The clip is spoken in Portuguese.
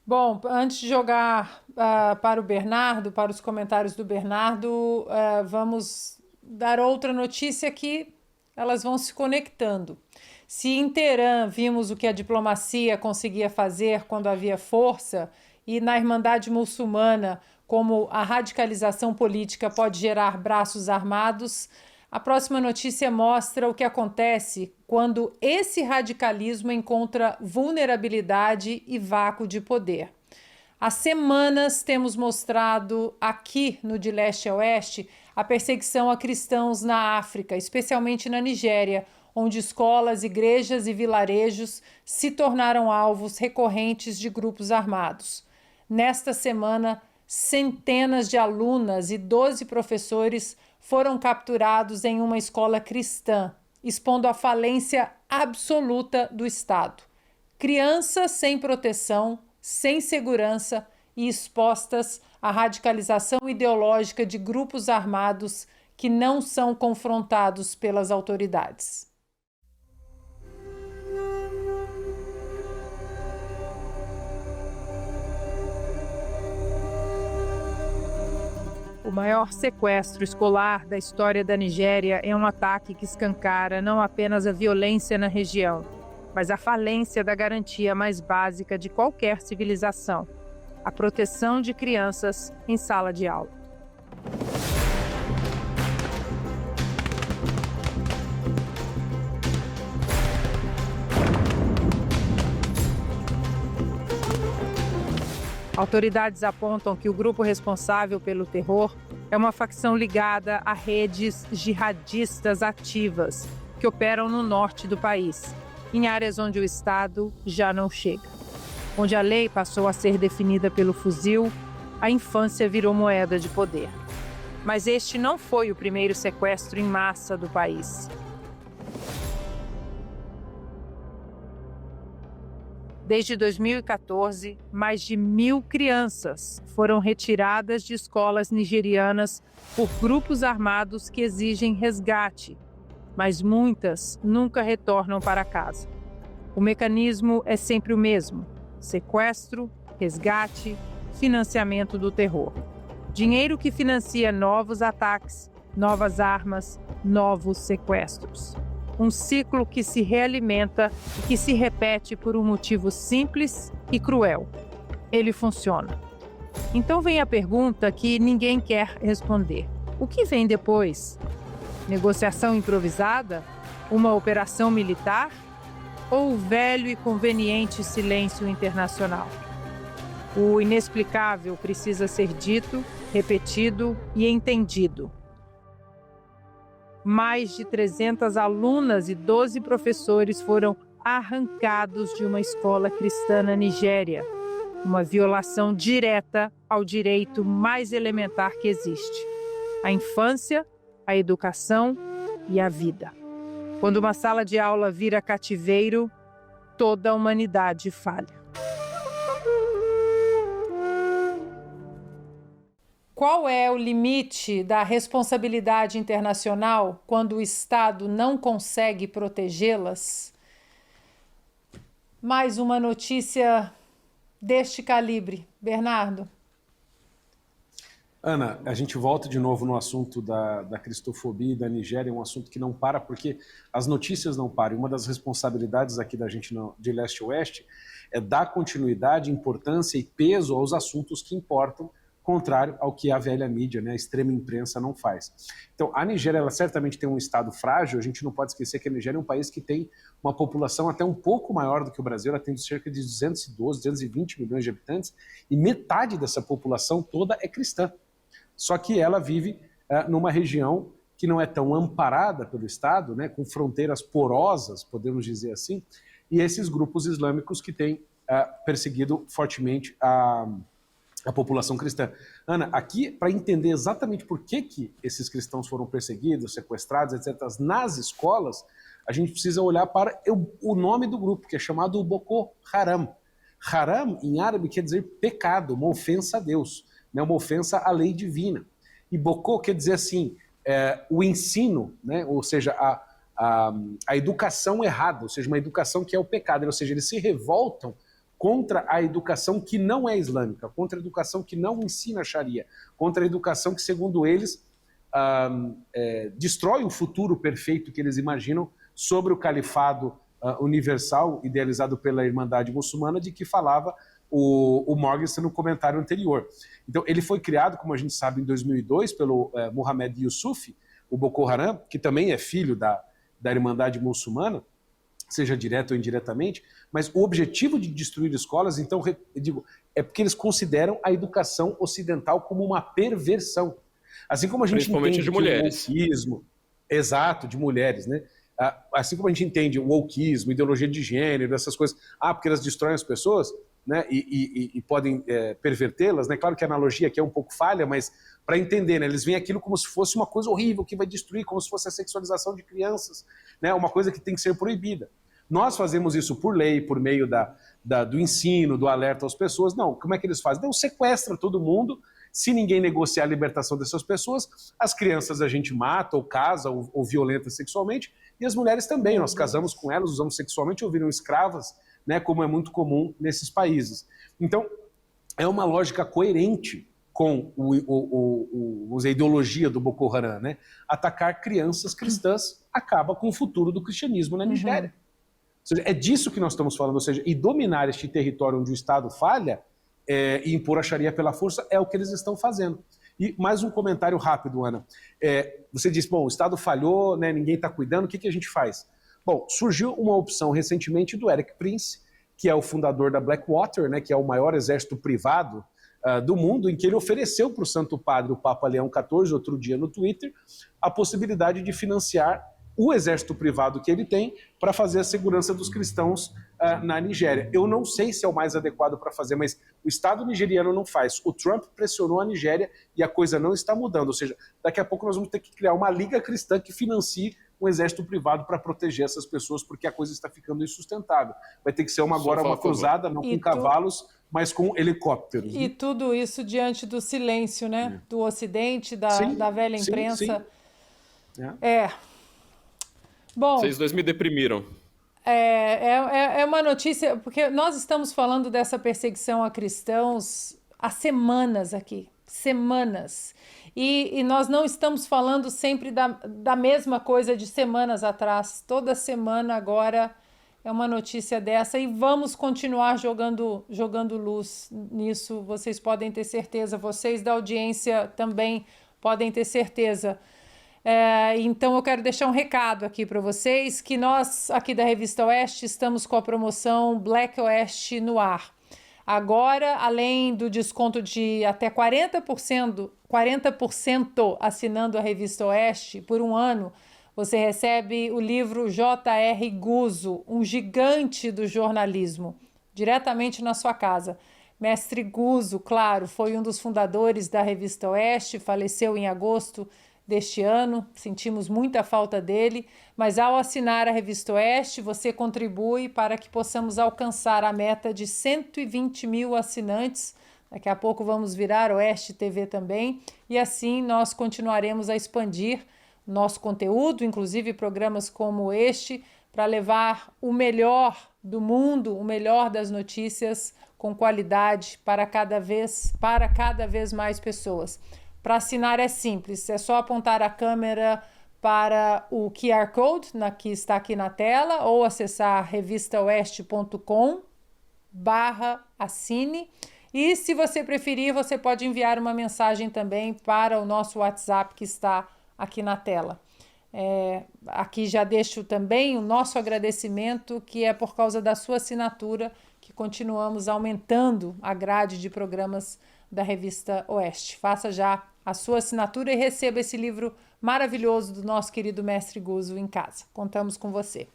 Bom, antes de jogar para o Bernardo, para os comentários do Bernardo, vamos dar outra notícia que elas vão se conectando. Se em Teherã vimos o que a diplomacia conseguia fazer quando havia força, e na Irmandade Muçulmana, como a radicalização política pode gerar braços armados, a próxima notícia mostra o que acontece quando esse radicalismo encontra vulnerabilidade e vácuo de poder. Há semanas temos mostrado aqui no De Leste a Oeste a perseguição a cristãos na África, especialmente na Nigéria, onde escolas, igrejas e vilarejos se tornaram alvos recorrentes de grupos armados. Nesta semana, centenas de alunas e 12 professores foram capturados em uma escola cristã, expondo a falência absoluta do Estado. Crianças sem proteção, sem segurança e expostas à radicalização ideológica de grupos armados que não são confrontados pelas autoridades. O maior sequestro escolar da história da Nigéria é um ataque que escancara não apenas a violência na região, mas a falência da garantia mais básica de qualquer civilização: a proteção de crianças em sala de aula. Autoridades apontam que o grupo responsável pelo terror é uma facção ligada a redes jihadistas ativas que operam no norte do país, em áreas onde o Estado já não chega. Onde a lei passou a ser definida pelo fuzil, a infância virou moeda de poder. Mas este não foi o primeiro sequestro em massa do país. Desde 2014, mais de 1.000 crianças foram retiradas de escolas nigerianas por grupos armados que exigem resgate, mas muitas nunca retornam para casa. O mecanismo é sempre o mesmo: sequestro, resgate, financiamento do terror. Dinheiro que financia novos ataques, novas armas, novos sequestros. Um ciclo que se realimenta e que se repete por um motivo simples e cruel: ele funciona. Então vem a pergunta que ninguém quer responder: o que vem depois? Negociação improvisada? Uma operação militar? Ou o velho e conveniente silêncio internacional? O inexplicável precisa ser dito, repetido e entendido. Mais de 300 alunas e 12 professores foram arrancados de uma escola cristã na Nigéria, uma violação direta ao direito mais elementar que existe: a infância, a educação e a vida. Quando uma sala de aula vira cativeiro, toda a humanidade falha. Qual é o limite da responsabilidade internacional quando o Estado não consegue protegê-las? Mais uma notícia deste calibre. Bernardo. Ana, a gente volta de novo no assunto da cristofobia e da Nigéria, um assunto que não para porque as notícias não param. Uma das responsabilidades aqui da gente de leste a oeste é dar continuidade, importância e peso aos assuntos que importam, contrário ao que a velha mídia, né, a extrema imprensa não faz. Então, a Nigéria, ela certamente tem um estado frágil. A gente não pode esquecer que a Nigéria é um país que tem uma população até um pouco maior do que o Brasil. Ela tem cerca de 212, 220 milhões de habitantes, e metade dessa população toda é cristã. Só que ela vive numa região que não é tão amparada pelo Estado, né, com fronteiras porosas, podemos dizer assim, e esses grupos islâmicos que têm perseguido fortemente a população cristã. Ana, aqui, para entender exatamente por que esses cristãos foram perseguidos, sequestrados, etc., nas escolas, a gente precisa olhar para o nome do grupo, que é chamado Boko Haram. Haram, em árabe, quer dizer pecado, uma ofensa a Deus, né, uma ofensa à lei divina. E Boko quer dizer assim, o ensino, né, ou seja, a educação errada, ou seja, uma educação que é o pecado, ou seja, eles se revoltam contra a educação que não é islâmica, contra a educação que não ensina a Sharia, contra a educação que, segundo eles, destrói o futuro perfeito que eles imaginam sobre o califado universal, idealizado pela Irmandade Muçulmana, de que falava o Morgenstern no comentário anterior. Então, ele foi criado, como a gente sabe, em 2002, pelo Mohamed Yusuf, o Boko Haram, que também é filho da Irmandade Muçulmana, seja direto ou indiretamente, mas o objetivo de destruir escolas, então, eu digo, é porque eles consideram a educação ocidental como uma perversão. Assim como a gente principalmente entende de mulheres. o wokeismo, exato, de mulheres, né? Assim como a gente entende o wokeismo, ideologia de gênero, essas coisas, porque elas destroem as pessoas, né? E podem pervertê-las, né? Claro que a analogia aqui é um pouco falha, mas para entender, né? Eles veem aquilo como se fosse uma coisa horrível que vai destruir, como se fosse a sexualização de crianças, né? Uma coisa que tem que ser proibida. Nós fazemos isso por lei, por meio do ensino, do alerta às pessoas. Não, como é que eles fazem? Não, sequestra todo mundo. Se ninguém negociar a libertação dessas pessoas, as crianças a gente mata, ou casa, ou violenta sexualmente, e as mulheres também. Nós casamos com elas, usamos sexualmente, ou viram escravas, né, como é muito comum nesses países. Então, é uma lógica coerente com a ideologia do Boko Haram, né? Atacar crianças cristãs acaba com o futuro do cristianismo na Nigéria. Ou seja, é disso que nós estamos falando, ou seja, e dominar este território onde o Estado falha e impor a Sharia pela força é o que eles estão fazendo. E mais um comentário rápido, Ana. Você disse, bom, o Estado falhou, né, ninguém está cuidando, o que a gente faz? Bom, surgiu uma opção recentemente do Eric Prince, que é o fundador da Blackwater, né, que é o maior exército privado do mundo, em que ele ofereceu para o Santo Padre, o Papa Leão XIV, outro dia no Twitter, a possibilidade de financiar o exército privado que ele tem para fazer a segurança dos cristãos na Nigéria. Eu não sei se é o mais adequado para fazer, mas o Estado nigeriano não faz. O Trump pressionou a Nigéria e a coisa não está mudando. Ou seja, daqui a pouco nós vamos ter que criar uma liga cristã que financie um exército privado para proteger essas pessoas, porque a coisa está ficando insustentável. Vai ter que ser agora uma cruzada, não com cavalos, mas com helicópteros. E tudo isso diante do silêncio, né? Do Ocidente, da velha imprensa. Sim. Bom, vocês dois me deprimiram. É uma notícia, porque nós estamos falando dessa perseguição a cristãos há semanas aqui, semanas. E nós não estamos falando sempre da mesma coisa de semanas atrás. Toda semana agora é uma notícia dessa e vamos continuar jogando luz nisso. Vocês podem ter certeza, vocês da audiência também podem ter certeza. Então eu quero deixar um recado aqui para vocês, que nós aqui da Revista Oeste estamos com a promoção Black Oeste no ar. Agora, além do desconto de até 40% assinando a Revista Oeste por um ano, você recebe o livro J.R. Guzzo, um gigante do jornalismo, diretamente na sua casa. Mestre Guzzo, claro, foi um dos fundadores da Revista Oeste, faleceu em agosto deste ano, sentimos muita falta dele, mas ao assinar a Revista Oeste, você contribui para que possamos alcançar a meta de 120 mil assinantes. Daqui a pouco vamos virar Oeste TV também, e assim nós continuaremos a expandir nosso conteúdo, inclusive programas como este, para levar o melhor do mundo, o melhor das notícias com qualidade para cada vez mais pessoas. Para assinar é simples, é só apontar a câmera para o QR Code que está aqui na tela ou acessar revistaoeste.com/assine. E se você preferir, você pode enviar uma mensagem também para o nosso WhatsApp que está aqui na tela. Aqui já deixo também o nosso agradecimento, que é por causa da sua assinatura que continuamos aumentando a grade de programas da Revista Oeste. Faça já a sua assinatura e receba esse livro maravilhoso do nosso querido Mestre Guzzo em casa. Contamos com você.